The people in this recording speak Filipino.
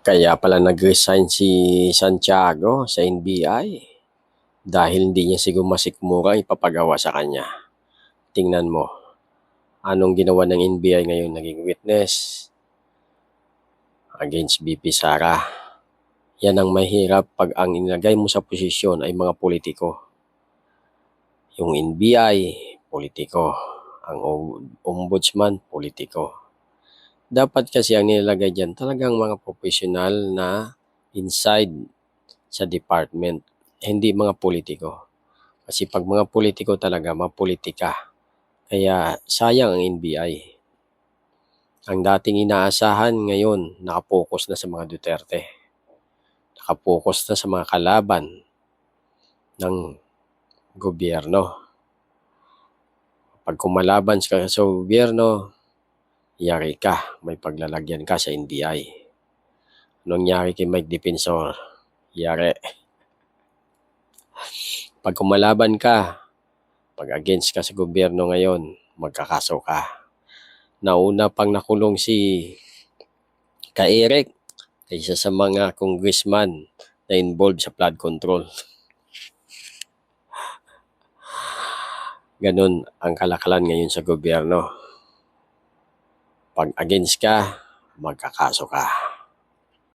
Kaya pala nag-resign si Santiago sa NBI dahil hindi niya siguro masikmura ipapagawa sa kanya. Tingnan mo, anong ginawa ng NBI ngayon? Naging witness against BP Sara. Yan ang mahirap pag ang inilagay mo sa posisyon ay mga politiko. Yung NBI, politiko. Ang ombudsman, politiko. Dapat kasi ang nilalagay dyan talagang mga profesional na inside sa department, hindi mga politiko. Kasi pag mga politiko talaga, mapolitika. Kaya sayang ang NBI. Ang dating inaasahan ngayon, nakapokus na sa mga Duterte. Nakapokus na sa mga kalaban ng gobyerno. Pag kumalaban ka sa gobyerno, yari ka, may paglalagyan ka sa NBI. Anong nangyari kay Mike Defensor? Yari. Pag kumalaban ka, pag against ka sa gobyerno ngayon, magkakaso ka. Nauna pang nakulong si Ka-Eric kaysa sa mga congressman na involved sa flood control. Ganun ang kalakalan ngayon sa gobyerno. Pag against ka, magkakaso ka.